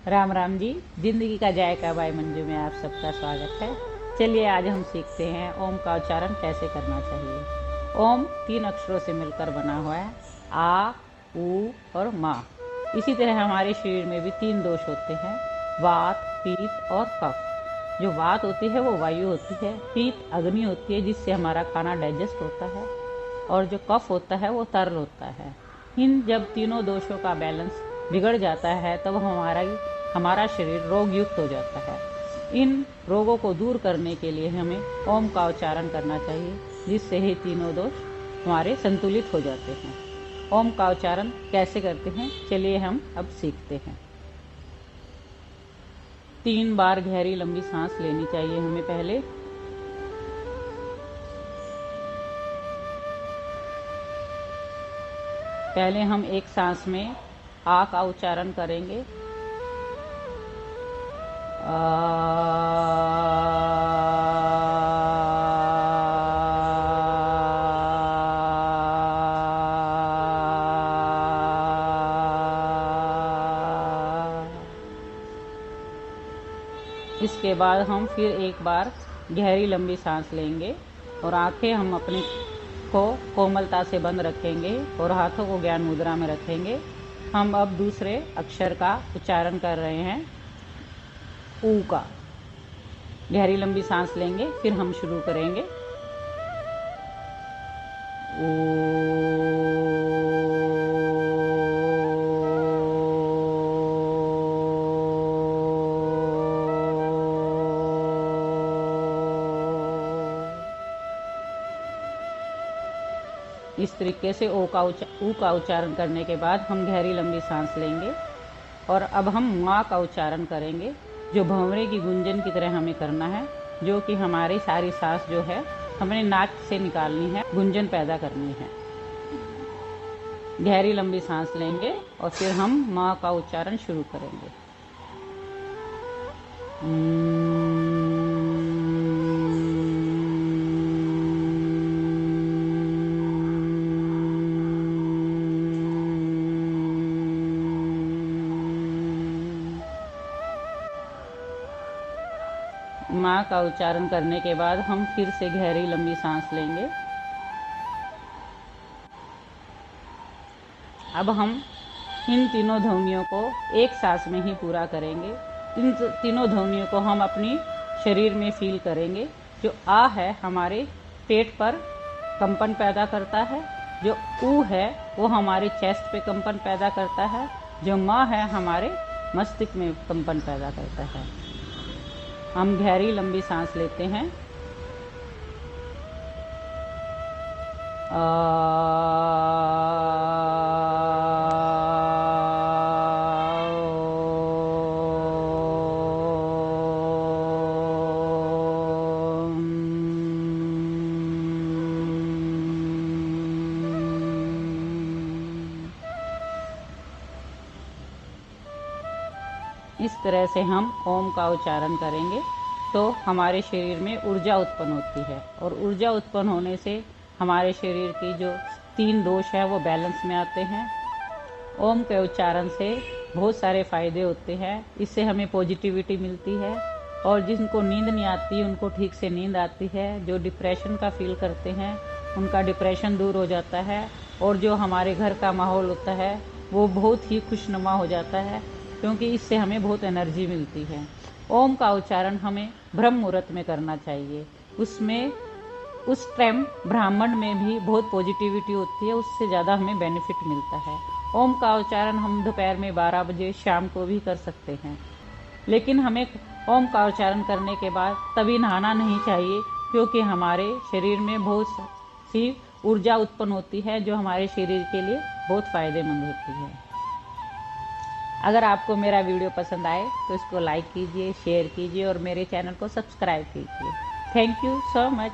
राम राम जी। जिंदगी का जायका बाय मंजू में आप सबका स्वागत है। चलिए आज हम सीखते हैं ओम का उच्चारण कैसे करना चाहिए। ओम 3 अक्षरों से मिलकर बना हुआ है, आ, उ और मा। इसी तरह हमारे शरीर में भी 3 दोष होते हैं, वात, पीत और कफ। जो वात होती है वो वायु होती है, पीत अग्नि होती है जिससे हमारा खाना डाइजेस्ट होता है, और जो कफ होता है वो तरल होता है। इन जब तीनों दोषों का बैलेंस बिगड़ जाता है तब हमारा शरीर रोग युक्त हो जाता है। इन रोगों को दूर करने के लिए हमें ओम का उच्चारण करना चाहिए, जिससे ही तीनों दोष हमारे संतुलित हो जाते हैं। ओम का उच्चारण कैसे करते हैं, चलिए हम अब सीखते हैं। 3 बार गहरी लंबी सांस लेनी चाहिए हमें पहले हम एक सांस में आ का उच्चारण करेंगे। इसके बाद हम फिर एक बार गहरी लंबी सांस लेंगे और आंखें हम अपने को कोमलता से बंद रखेंगे और हाथों को ज्ञान मुद्रा में रखेंगे। हम अब दूसरे अक्षर का उच्चारण कर रहे हैं, ऊ का। गहरी लंबी सांस लेंगे, फिर हम शुरू करेंगे। इस तरीके से ऊ का उच्चारण करने के बाद हम गहरी लंबी सांस लेंगे और अब हम माँ का उच्चारण करेंगे, जो भंवरे की गुंजन की तरह हमें करना है, जो कि हमारी सारी सांस जो है हमें नाक से निकालनी है, गुंजन पैदा करनी है। गहरी लंबी सांस लेंगे और फिर हम माँ का उच्चारण शुरू करेंगे। माँ का उच्चारण करने के बाद हम फिर से गहरी लंबी सांस लेंगे। अब हम इन तीनों ध्वनियों को एक सांस में ही पूरा करेंगे। इन तीनों ध्वनियों को हम अपनी शरीर में फील करेंगे। जो आ है हमारे पेट पर कंपन पैदा करता है, जो ऊ है वो हमारे चेस्ट पे कंपन पैदा करता है, जो माँ है हमारे मस्तिष्क में कंपन पैदा करता है। हम गहरी लंबी सांस लेते हैं। इस तरह से हम ओम का उच्चारण करेंगे तो हमारे शरीर में ऊर्जा उत्पन्न होती है, और ऊर्जा उत्पन्न होने से हमारे शरीर की जो 3 दोष है वो बैलेंस में आते हैं। ओम के उच्चारण से बहुत सारे फायदे होते हैं। इससे हमें पॉजिटिविटी मिलती है, और जिनको नींद नहीं आती उनको ठीक से नींद आती है। जो डिप्रेशन का फील करते हैं उनका डिप्रेशन दूर हो जाता है, और जो हमारे घर का माहौल होता है वो बहुत ही खुशनुमा हो जाता है, क्योंकि इससे हमें बहुत एनर्जी मिलती है। ओम का उच्चारण हमें ब्रह्म मुहूर्त में करना चाहिए। उसमें उस टाइम ब्राह्मण में भी बहुत पॉजिटिविटी होती है, उससे ज़्यादा हमें बेनिफिट मिलता है। ओम का उच्चारण हम दोपहर में 12 बजे शाम को भी कर सकते हैं, लेकिन हमें ओम का उच्चारण करने के बाद तभी नहाना नहीं चाहिए, क्योंकि हमारे शरीर में बहुत सी ऊर्जा उत्पन्न होती है जो हमारे शरीर के लिए बहुत फायदेमंद होती है। अगर आपको मेरा वीडियो पसंद आए तो इसको लाइक कीजिए, शेयर कीजिए और मेरे चैनल को सब्सक्राइब कीजिए। Thank you so much.